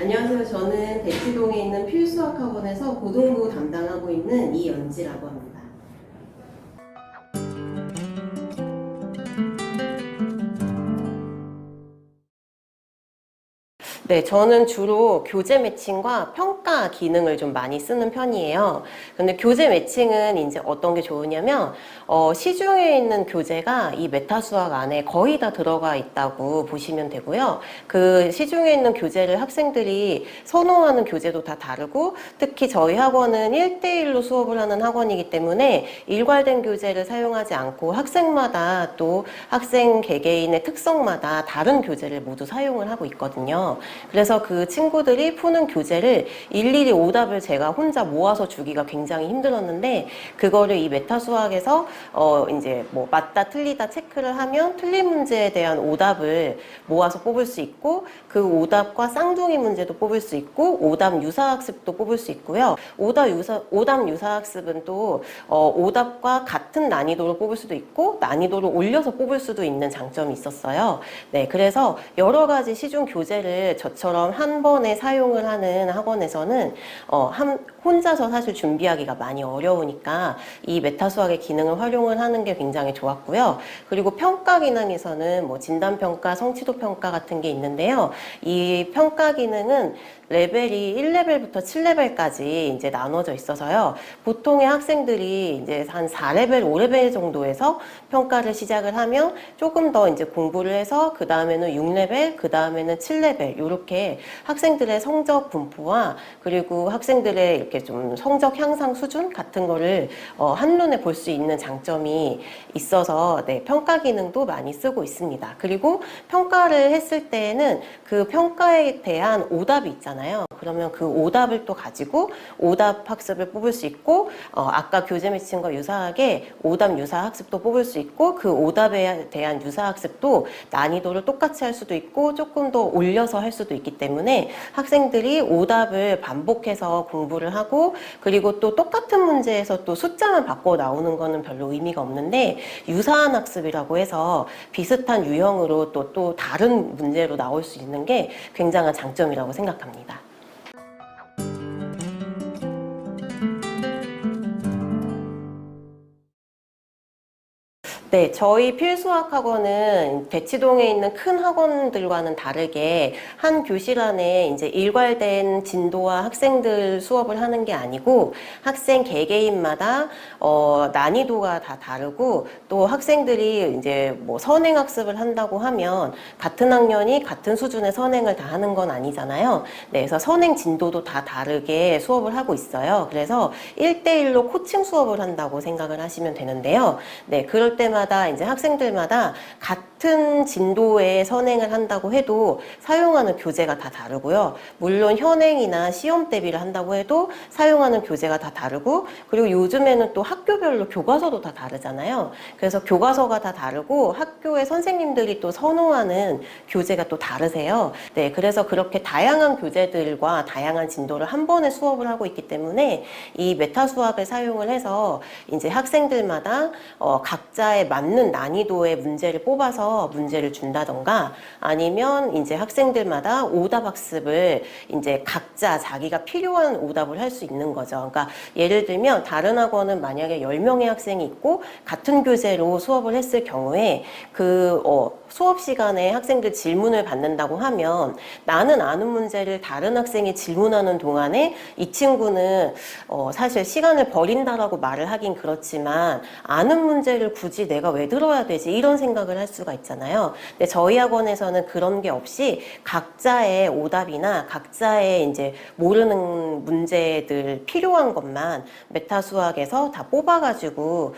안녕하세요. 저는 대치동에 있는 필수학학원에서 고등부 담당하고 있는 이연지라고 합니다. 네, 저는 주로 교재 매칭과 평가 기능을 좀 많이 쓰는 편이에요. 근데 교재 매칭은 이제 어떤 게 좋으냐면, 시중에 있는 교재가 이 메타수학 안에 거의 다 들어가 있다고 보시면 되고요. 그 시중에 있는 교재를 학생들이 선호하는 교재도 다 다르고, 특히 저희 학원은 1대1로 수업을 하는 학원이기 때문에 일괄된 교재를 사용하지 않고 학생마다 또 학생 개개인의 특성마다 다른 교재를 모두 사용을 하고 있거든요. 그래서 그 친구들이 푸는 교재를 일일이 오답을 제가 혼자 모아서 주기가 굉장히 힘들었는데, 그거를 이 메타수학에서 이제 뭐 맞다 틀리다 체크를 하면 틀린 문제에 대한 오답을 모아서 뽑을 수 있고, 그 오답과 쌍둥이 문제도 뽑을 수 있고, 오답 유사학습도 뽑을 수 있고요. 오답 유사학습은 또 오답과 같은 난이도를 뽑을 수도 있고 난이도를 올려서 뽑을 수도 있는 장점이 있었어요. 네, 그래서 여러 가지 시중 교재를 저처럼 한 번에 사용을 하는 학원에서는 혼자서 사실 준비하기가 많이 어려우니까 이 메타수학의 기능을 활용을 하는 게 굉장히 좋았고요. 그리고 평가 기능에서는 뭐 진단평가, 성취도평가 같은 게 있는데요. 이 평가 기능은 레벨이 1레벨부터 7레벨까지 이제 나눠져 있어서요. 보통의 학생들이 이제 한 4레벨, 5레벨 정도에서 평가를 시작을 하면 조금 더 이제 공부를 해서 그 다음에는 6레벨, 그 다음에는 7레벨 이렇게 학생들의 성적 분포와 그리고 학생들의 이렇게 좀 성적 향상 수준 같은 거를 한눈에 볼 수 있는 장점이 있어서 네, 평가 기능도 많이 쓰고 있습니다. 그리고 평가를 했을 때에는 그 평가에 대한 오답이 있잖아요. 그러면 그 오답을 또 가지고 오답 학습을 뽑을 수 있고, 아까 교재 매칭과 유사하게 오답 유사 학습도 뽑을 수 있고, 그 오답에 대한 유사 학습도 난이도를 똑같이 할 수도 있고 조금 더 올려서 할 수도 있기 때문에 학생들이 오답을 반복해서 공부를 하고, 그리고 또 똑같은 문제에서 또 숫자만 바꿔 나오는 거는 별로 의미가 없는데, 유사한 학습이라고 해서 비슷한 유형으로 또 다른 문제로 나올 수 있는 게 굉장한 장점이라고 생각합니다. 네, 저희 필수학학원은 대치동에 있는 큰 학원들과는 다르게 한 교실 안에 이제 일괄된 진도와 학생들 수업을 하는 게 아니고 학생 개개인마다 난이도가 다 다르고, 또 학생들이 이제 뭐 선행학습을 한다고 하면 같은 학년이 같은 수준의 선행을 다 하는 건 아니잖아요. 네, 그래서 선행 진도도 다 다르게 수업을 하고 있어요. 그래서 1대1로 코칭 수업을 한다고 생각을 하시면 되는데요. 네, 그럴 때마다 이제 학생들마다 같은 진도의 선행을 한다고 해도 사용하는 교재가 다 다르고요. 물론 현행이나 시험 대비를 한다고 해도 사용하는 교재가 다 다르고, 그리고 요즘에는 또 학교별로 교과서도 다 다르잖아요. 그래서 교과서가 다 다르고 학교의 선생님들이 또 선호하는 교재가 또 다르세요. 네, 그래서 그렇게 다양한 교재들과 다양한 진도를 한 번에 수업을 하고 있기 때문에 이 메타 수학을 사용을 해서 이제 학생들마다 각자의 맞는 난이도의 문제를 뽑아서 문제를 준다던가, 아니면 이제 학생들마다 오답 학습을 이제 각자 자기가 필요한 오답을 할 수 있는 거죠. 그러니까 예를 들면 다른 학원은 만약에 10명의 학생이 있고 같은 교재로 수업을 했을 경우에 그 수업 시간에 학생들 질문을 받는다고 하면 나는 아는 문제를 다른 학생이 질문하는 동안에 이 친구는 사실 시간을 버린다라고 말을 하긴 그렇지만 아는 문제를 굳이 내가 왜 들어야 되지 이런 생각을 할 수가 있잖아요. 근데 저희 학원에서는 그런 게 없이 각자의 오답이나 각자의 이제 모르는 문제들 필요한 것만 메타 수학에서 다 뽑아가지고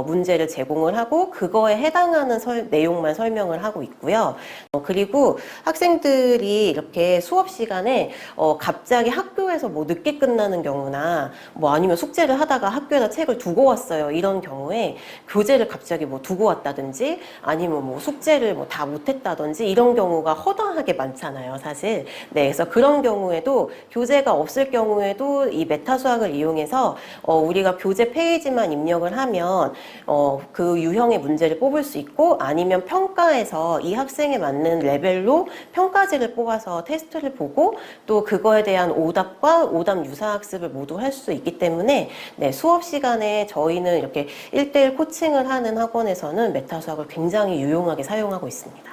문제를 제공을 하고 그거에 해당하는 내용만 설명을 하고 있고요. 그리고 학생들이 이렇게 수업 시간에 갑자기 학교에서 뭐 늦게 끝나는 경우나 뭐 아니면 숙제를 하다가 학교에다 책을 두고 왔어요. 이런 경우에 교재를 갑자기 뭐 두고 왔다든지 아니면 뭐 숙제를 뭐 다 못했다든지 이런 경우가 허다하게 많잖아요, 사실. 네, 그래서 그런 경우에도 교재가 없을 경우에도 이 메타 수학을 이용해서 우리가 교재 페이지만 입력을 하면 그 유형의 문제를 뽑을 수 있고, 아니면 평가에서 이 학생에 맞는 레벨로 평가지를 뽑아서 테스트를 보고 또 그거에 대한 오답과 오답 유사 학습을 모두 할 수 있기 때문에 네, 수업 시간에 저희는 이렇게 1대1 코칭을 하는 학원에서는 메타 수학을 굉장히 유용하게 사용하고 있습니다.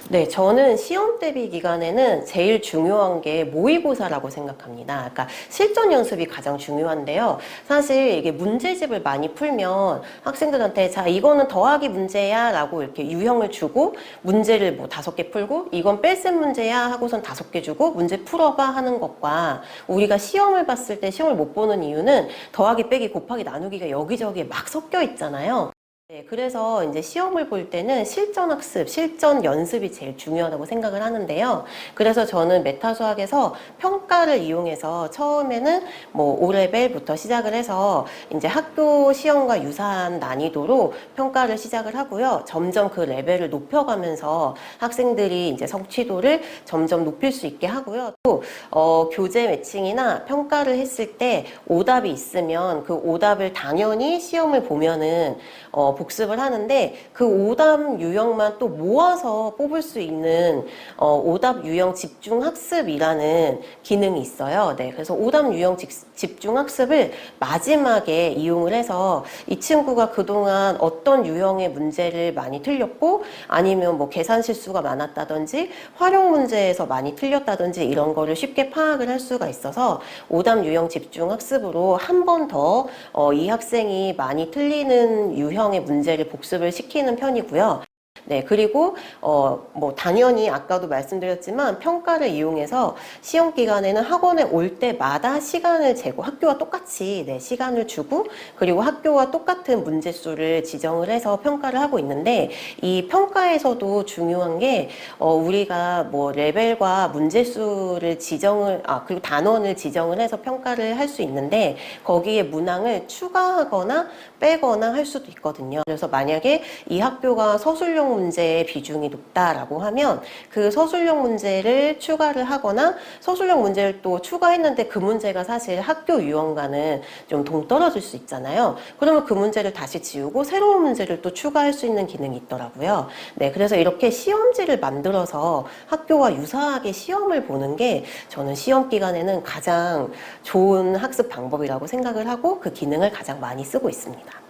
네, 저는 시험 대비 기간에는 제일 중요한 게 모의고사라고 생각합니다. 그러니까 실전 연습이 가장 중요한데요. 사실 이게 문제집을 많이 풀면 학생들한테 자, 이거는 더하기 문제야 라고 이렇게 유형을 주고 문제를 뭐 5개 풀고 이건 뺄셈 문제야 하고선 5개 주고 문제 풀어봐 하는 것과 우리가 시험을 봤을 때 시험을 못 보는 이유는 더하기 빼기 곱하기 나누기가 여기저기에 막 섞여 있잖아요. 네, 그래서 이제 시험을 볼 때는 실전 학습, 실전 연습이 제일 중요하다고 생각을 하는데요. 그래서 저는 메타 수학에서 평가를 이용해서 처음에는 뭐 5레벨부터 시작을 해서 이제 학교 시험과 유사한 난이도로 평가를 시작을 하고요. 점점 그 레벨을 높여가면서 학생들이 이제 성취도를 점점 높일 수 있게 하고요. 또 교재 매칭이나 평가를 했을 때 오답이 있으면 그 오답을 당연히 시험을 보면은 복습을 하는데 그 오답 유형만 또 모아서 뽑을 수 있는 오답 유형 집중 학습이라는 기능이 있어요. 네, 그래서 오답 유형 집중 학습을 마지막에 이용을 해서 이 친구가 그동안 어떤 유형의 문제를 많이 틀렸고 아니면 뭐 계산 실수가 많았다든지 활용 문제에서 많이 틀렸다든지 이런 거를 쉽게 파악을 할 수가 있어서 오답 유형 집중 학습으로 한 번 더 이 학생이 많이 틀리는 유형의 문제를 복습을 시키는 편이고요. 네, 그리고 뭐 당연히 아까도 말씀드렸지만 평가를 이용해서 시험 기간에는 학원에 올 때마다 시간을 재고 학교와 똑같이 네, 시간을 주고 그리고 학교와 똑같은 문제 수를 지정을 해서 평가를 하고 있는데 이 평가에서도 중요한 게 우리가 뭐 레벨과 문제 수를 지정을 그리고 단원을 지정을 해서 평가를 할 수 있는데 거기에 문항을 추가하거나 빼거나 할 수도 있거든요. 그래서 만약에 이 학교가 서술형 문제의 비중이 높다라고 하면 그 서술형 문제를 추가를 하거나 서술형 문제를 또 추가했는데 그 문제가 사실 학교 유형과는 좀 동떨어질 수 있잖아요. 그러면 그 문제를 다시 지우고 새로운 문제를 또 추가할 수 있는 기능이 있더라고요. 네, 그래서 이렇게 시험지를 만들어서 학교와 유사하게 시험을 보는 게 저는 시험 기간에는 가장 좋은 학습 방법이라고 생각을 하고 그 기능을 가장 많이 쓰고 있습니다.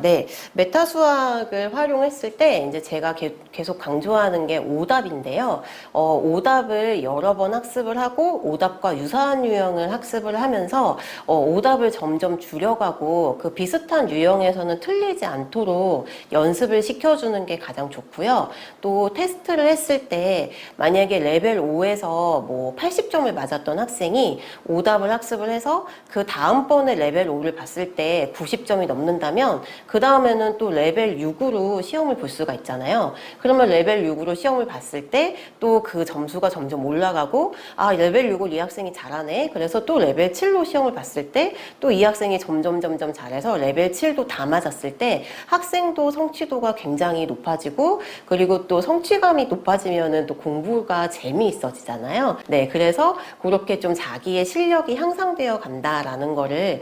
네. 메타 수학을 활용했을 때 이제 제가 계속 강조하는 게 오답인데요. 오답을 여러 번 학습을 하고 오답과 유사한 유형을 학습을 하면서 오답을 점점 줄여가고 그 비슷한 유형에서는 틀리지 않도록 연습을 시켜주는 게 가장 좋고요. 또 테스트를 했을 때 만약에 레벨 5에서 뭐 80점을 맞았던 학생이 오답을 학습을 해서 그 다음번에 레벨 5를 봤을 때 90점이 넘는다면 그 다음에는 또 레벨 6으로 시험을 볼 수가 있잖아요. 그러면 레벨 6으로 시험을 봤을 때 또 그 점수가 점점 올라가고 레벨 6을 이 학생이 잘하네. 그래서 또 레벨 7로 시험을 봤을 때 또 이 학생이 점점 잘해서 레벨 7도 다 맞았을 때 학생도 성취도가 굉장히 높아지고 그리고 또 성취감이 높아지면은 또 공부가 재미있어지잖아요. 네, 그래서 그렇게 좀 자기의 실력이 향상되어 간다라는 거를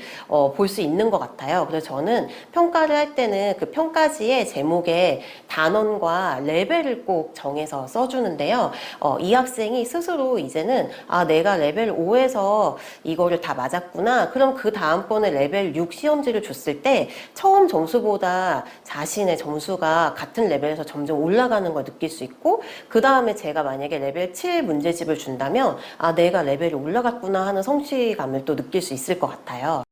볼 수 있는 것 같아요. 그래서 저는 평가를 할 때는 그 평가지의 제목에 단원과 레벨을 꼭 정해서 써주는데요. 이 학생이 스스로 이제는 내가 레벨 5에서 이거를 다 맞았구나. 그럼 그 다음번에 레벨 6 시험지를 줬을 때 처음 점수보다 자신의 점수가 같은 레벨에서 점점 올라가는 걸 느낄 수 있고 그 다음에 제가 만약에 레벨 7 문제집을 준다면 내가 레벨이 올라갔구나 하는 성취감을 또 느낄 수 있을 것 같아요.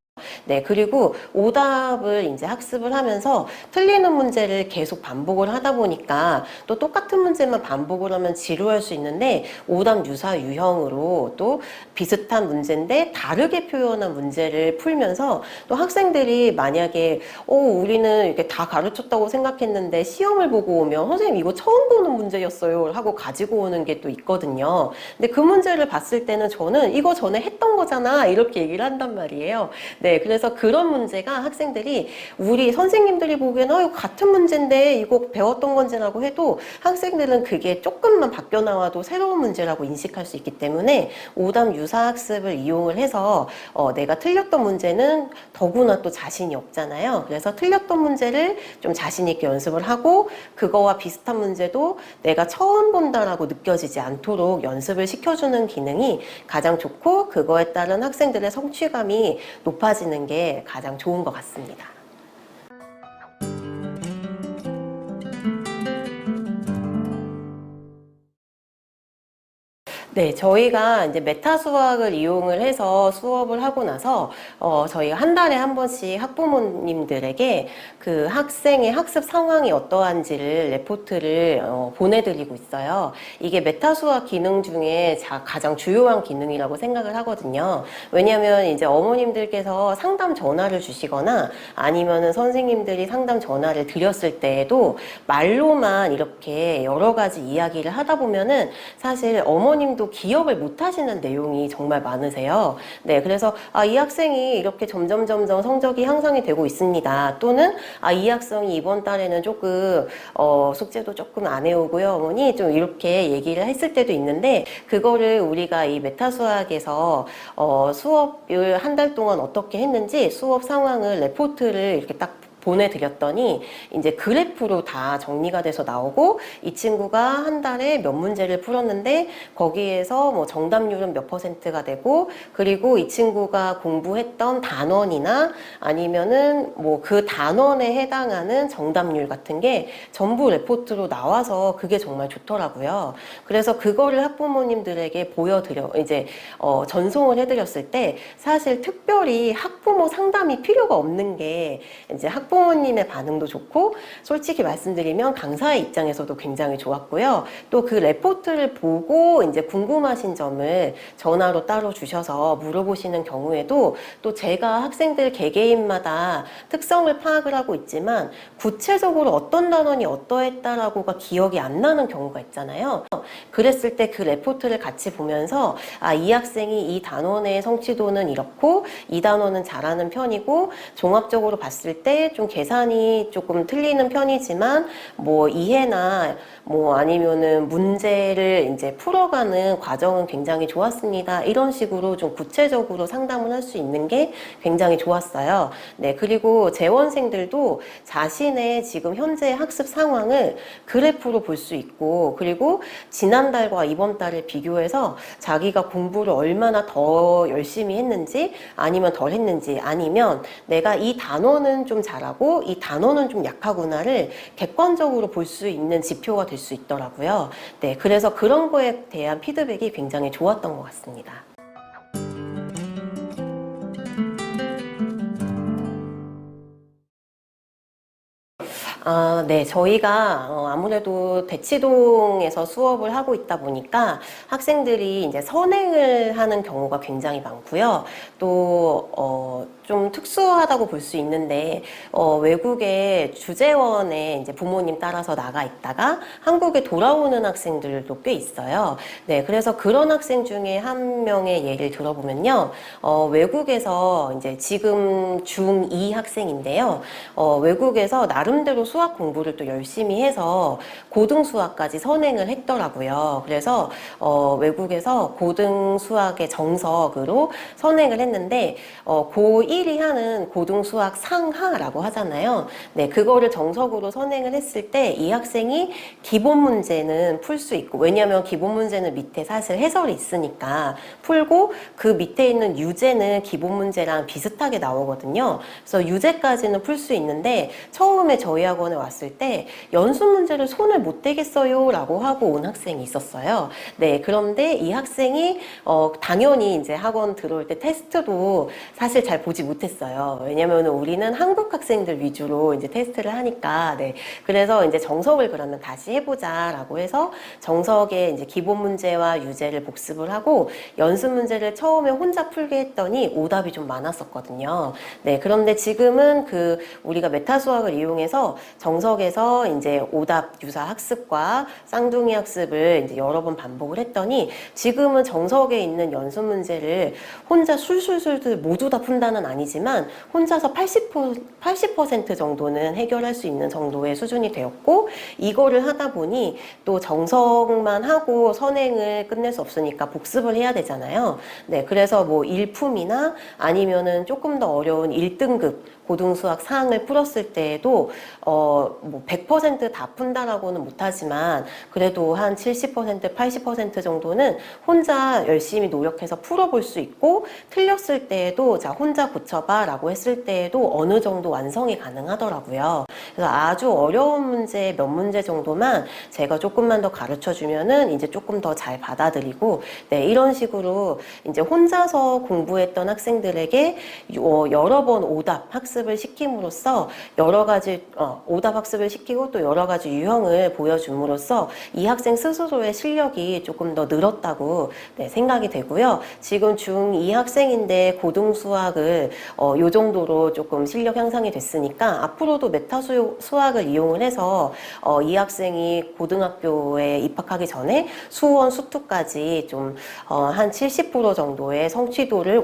네, 그리고 오답을 이제 학습을 하면서 틀리는 문제를 계속 반복을 하다 보니까 또 똑같은 문제만 반복을 하면 지루할 수 있는데 오답 유사 유형으로 또 비슷한 문제인데 다르게 표현한 문제를 풀면서 또 학생들이 만약에 우리는 이렇게 다 가르쳤다고 생각했는데 시험을 보고 오면 선생님 이거 처음 보는 문제였어요 하고 가지고 오는 게 또 있거든요. 근데 그 문제를 봤을 때는 저는 이거 전에 했던 거잖아 이렇게 얘기를 한단 말이에요. 네, 그래서 그런 문제가 학생들이 우리 선생님들이 보기에는 이거 같은 문제인데 이거 배웠던 건지라고 해도 학생들은 그게 조금만 바뀌어 나와도 새로운 문제라고 인식할 수 있기 때문에 오답 유사 학습을 이용을 해서 내가 틀렸던 문제는 더구나 또 자신이 없잖아요. 그래서 틀렸던 문제를 좀 자신 있게 연습을 하고 그거와 비슷한 문제도 내가 처음 본다라고 느껴지지 않도록 연습을 시켜주는 기능이 가장 좋고 그거에 따른 학생들의 성취감이 높아지는 게 가장 좋은 것 같습니다. 네, 저희가 이제 메타 수학을 이용을 해서 수업을 하고 나서 저희가 한 달에 한 번씩 학부모님들에게 그 학생의 학습 상황이 어떠한지를 레포트를 보내드리고 있어요. 이게 메타 수학 기능 중에 가장 주요한 기능이라고 생각을 하거든요. 왜냐하면 이제 어머님들께서 상담 전화를 주시거나 아니면은 선생님들이 상담 전화를 드렸을 때에도 말로만 이렇게 여러 가지 이야기를 하다 보면은 사실 어머님도 기억을 못 하시는 내용이 정말 많으세요. 네, 그래서 이 학생이 이렇게 점점 성적이 향상이 되고 있습니다. 또는 이 학생이 이번 달에는 조금 숙제도 조금 안 해오고요. 어머니 좀 이렇게 얘기를 했을 때도 있는데 그거를 우리가 이 메타 수학에서 수업을 한 달 동안 어떻게 했는지 수업 상황을 레포트를 이렇게 딱 보내드렸더니 이제 그래프로 다 정리가 돼서 나오고 이 친구가 한 달에 몇 문제를 풀었는데 거기에서 뭐 정답률은 몇 %가 되고 그리고 이 친구가 공부했던 단원이나 아니면은 뭐 그 단원에 해당하는 정답률 같은 게 전부 레포트로 나와서 그게 정말 좋더라고요. 그래서 그거를 학부모님들에게 보여드려 이제 전송을 해드렸을 때 사실 특별히 학부모 상담이 필요가 없는 게 이제 학부모님의 반응도 좋고 솔직히 말씀드리면 강사의 입장에서도 굉장히 좋았고요. 또 그 레포트를 보고 이제 궁금하신 점을 전화로 따로 주셔서 물어보시는 경우에도 또 제가 학생들 개개인마다 특성을 파악을 하고 있지만 구체적으로 어떤 단원이 어떠했다라고가 기억이 안 나는 경우가 있잖아요. 그랬을 때 그 레포트를 같이 보면서 이 학생이 이 단원의 성취도는 이렇고 이 단원은 잘하는 편이고 종합적으로 봤을 때 좀 계산이 조금 틀리는 편이지만 뭐 이해나 뭐 아니면은 문제를 이제 풀어가는 과정은 굉장히 좋았습니다. 이런 식으로 좀 구체적으로 상담을 할 수 있는 게 굉장히 좋았어요. 네, 그리고 재원생들도 자신의 지금 현재 학습 상황을 그래프로 볼 수 있고 그리고 지난달과 이번 달을 비교해서 자기가 공부를 얼마나 더 열심히 했는지 아니면 덜 했는지 아니면 내가 이 단원은 좀 잘하고 이 단원은 좀 약하구나를 객관적으로 볼 수 있는 지표가 될 수 있더라고요. 네, 그래서 그런 거에 대한 피드백이 굉장히 좋았던 것 같습니다. 네, 저희가 아무래도 대치동에서 수업을 하고 있다 보니까 학생들이 이제 선행을 하는 경우가 굉장히 많고요. 또 좀 특수하다고 볼 수 있는데 외국에 주재원에 이제 부모님 따라서 나가 있다가 한국에 돌아오는 학생들도 꽤 있어요. 네, 그래서 그런 학생 중에 한 명의 예를 들어보면요, 외국에서 이제 지금 중2 학생인데요, 외국에서 나름대로 수학 공부를 또 열심히 해서 고등 수학까지 선행을 했더라고요. 그래서 외국에서 고등 수학의 정석으로 선행을 했는데 고1이 하는 고등 수학 상하라고 하잖아요. 네, 그거를 정석으로 선행을 했을 때 이 학생이 기본 문제는 풀 수 있고 왜냐하면 기본 문제는 밑에 사실 해설이 있으니까 풀고 그 밑에 있는 유제는 기본 문제랑 비슷하게 나오거든요. 그래서 유제까지는 풀 수 있는데 처음에 저희 학원에 왔을 때 연습 문제를 손을 못 대겠어요 라고 하고 온 학생이 있었어요. 네, 그런데 이 학생이 당연히 이제 학원 들어올 때 테스트도 사실 잘 보지 못했어요. 왜냐면 우리는 한국 학생들 위주로 이제 테스트를 하니까, 네. 그래서 이제 정석을 그러면 다시 해보자라고 해서 정석의 이제 기본 문제와 유제를 복습을 하고 연습 문제를 처음에 혼자 풀게 했더니 오답이 좀 많았었거든요. 네. 그런데 지금은 그 우리가 메타 수학을 이용해서 정석에서 이제 오답 유사 학습과 쌍둥이 학습을 이제 여러 번 반복을 했더니 지금은 정석에 있는 연습 문제를 혼자 술술술 모두 다 푼다는 아니지만 혼자서 80% 정도는 해결할 수 있는 정도의 수준이 되었고 이거를 하다 보니 또 정석만 하고 선행을 끝낼 수 없으니까 복습을 해야 되잖아요. 네, 그래서 뭐 일품이나 아니면은 조금 더 어려운 1등급 고등수학 사항을 풀었을 때에도 뭐 100%다 푼다라고는 못하지만 그래도 한 70%, 80% 정도는 혼자 열심히 노력해서 풀어볼 수 있고 틀렸을 때에도 자 혼자 고쳐봐라고 했을 때에도 어느 정도 완성이 가능하더라고요. 그래서 아주 어려운 문제 몇 문제 정도만 제가 조금만 더 가르쳐주면은 이제 조금 더 잘 받아들이고 네 이런 식으로 이제 혼자서 공부했던 학생들에게 여러 번 오답 학습을 시킴으로써 여러 가지 오답 학습을 시키고 또 여러 가지 유형을 보여줌으로써 이 학생 스스로의 실력이 조금 더 늘었다고 네, 생각이 되고요. 지금 중2 학생인데 고등수학을 요 정도로 조금 실력 향상이 됐으니까 앞으로도 메타 수학을 이용을 해서 이 학생이 고등학교에 입학하기 전에 수원, 수투까지 좀 한 70% 정도의 성취도를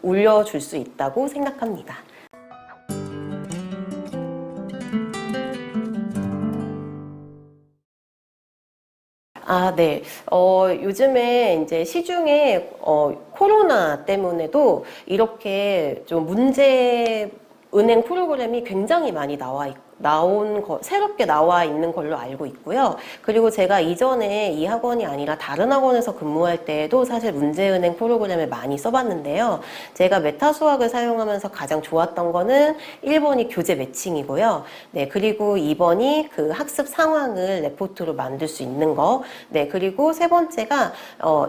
올려줄 수 있다고 생각합니다. 아, 네. 요즘에 이제 시중에, 코로나 때문에도 이렇게 좀 은행 프로그램이 굉장히 많이 새롭게 나와 있는 걸로 알고 있고요. 그리고 제가 이전에 이 학원이 아니라 다른 학원에서 근무할 때에도 사실 문제은행 프로그램을 많이 써봤는데요. 제가 메타 수학을 사용하면서 가장 좋았던 거는 1번이 교재 매칭이고요. 네, 그리고 2번이 그 학습 상황을 레포트로 만들 수 있는 거. 네, 그리고 세 번째가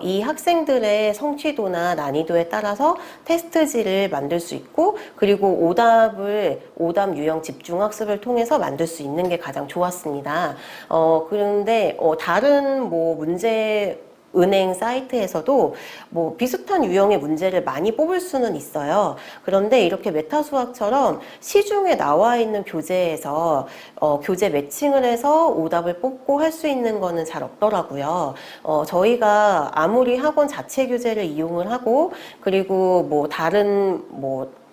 이 학생들의 성취도나 난이도에 따라서 테스트지를 만들 수 있고, 그리고 오답 유형 집중학습을 통해서 만들 수 있는 게 가장 좋았습니다. 그런데 다른 뭐 은행 사이트에서도 뭐 비슷한 유형의 문제를 많이 뽑을 수는 있어요. 그런데 이렇게 메타 수학처럼 시중에 나와 있는 교재에서 교재 매칭을 해서 오답을 뽑고 할 수 있는 거는 잘 없더라고요. 저희가 아무리 학원 자체 교재를 이용을 하고 그리고 뭐 다른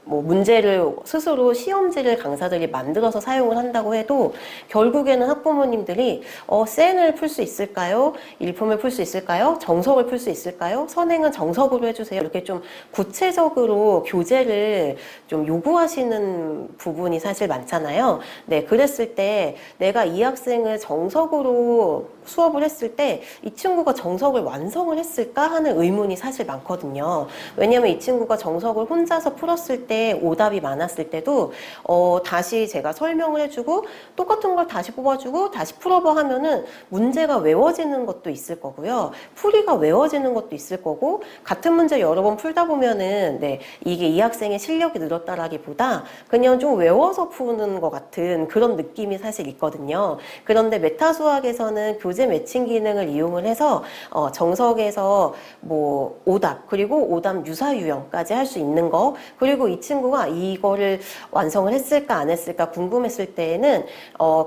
문제를 스스로 시험지를 강사들이 만들어서 사용을 한다고 해도 결국에는 학부모님들이 센을 풀 수 있을까요? 일품을 풀 수 있을까요? 정석을 풀 수 있을까요? 선행은 정석으로 해주세요. 이렇게 좀 구체적으로 교재를 좀 요구하시는 부분이 사실 많잖아요. 네, 그랬을 때 내가 이 학생을 정석으로 수업을 했을 때 이 친구가 정석을 완성을 했을까 하는 의문이 사실 많거든요. 왜냐하면 이 친구가 정석을 혼자서 풀었을 때 오답이 많았을 때도 다시 제가 설명을 해주고 똑같은 걸 다시 뽑아주고 다시 풀어봐 하면은 문제가 외워지는 것도 있을 거고요. 풀이가 외워지는 것도 있을 거고 같은 문제 여러 번 풀다 보면은 네, 이게 이 학생의 실력이 늘었다라기보다 그냥 좀 외워서 푸는 것 같은 그런 느낌이 사실 있거든요. 그런데 메타 수학에서는 교재 매칭 기능을 이용을 해서 정석에서 뭐 오답 그리고 오답 유사 유형까지 할 수 있는 거 그리고 이 친구가 이거를 완성을 했을까 안 했을까 궁금했을 때에는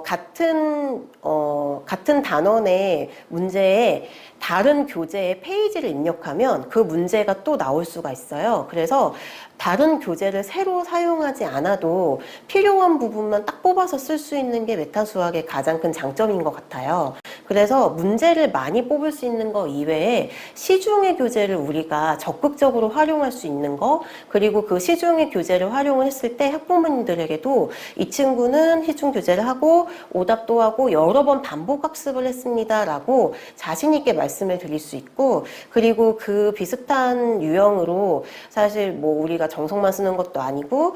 같은 단원의 문제에 다른 교재의 페이지를 입력하면 그 문제가 또 나올 수가 있어요. 그래서 다른 교재를 새로 사용하지 않아도 필요한 부분만 딱 뽑아서 쓸 수 있는 게 메타 수학의 가장 큰 장점인 것 같아요. 그래서 문제를 많이 뽑을 수 있는 거 이외에 시중의 교재를 우리가 적극적으로 활용할 수 있는 거 그리고 그 시중의 교재를 활용을 했을 때 학부모님들에게도 이 친구는 시중 교재를 하고 오답도 하고 여러 번 반복 학습을 했습니다 라고 자신 있게 말씀을 드릴 수 있고 그리고 그 비슷한 유형으로 사실 뭐 우리가 정석만 쓰는 것도 아니고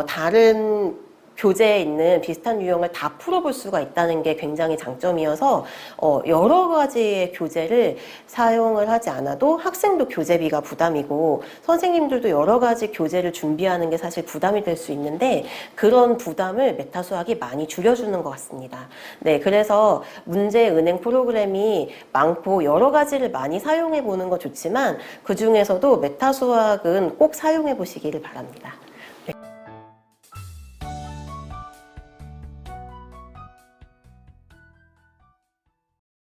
다른 교재에 있는 비슷한 유형을 다 풀어볼 수가 있다는 게 굉장히 장점이어서 여러 가지의 교재를 사용을 하지 않아도 학생도 교재비가 부담이고 선생님들도 여러 가지 교재를 준비하는 게 사실 부담이 될 수 있는데 그런 부담을 메타수학이 많이 줄여주는 것 같습니다. 네, 그래서 문제 은행 프로그램이 많고 여러 가지를 많이 사용해 보는 거 좋지만 그 중에서도 메타수학은 꼭 사용해 보시기를 바랍니다.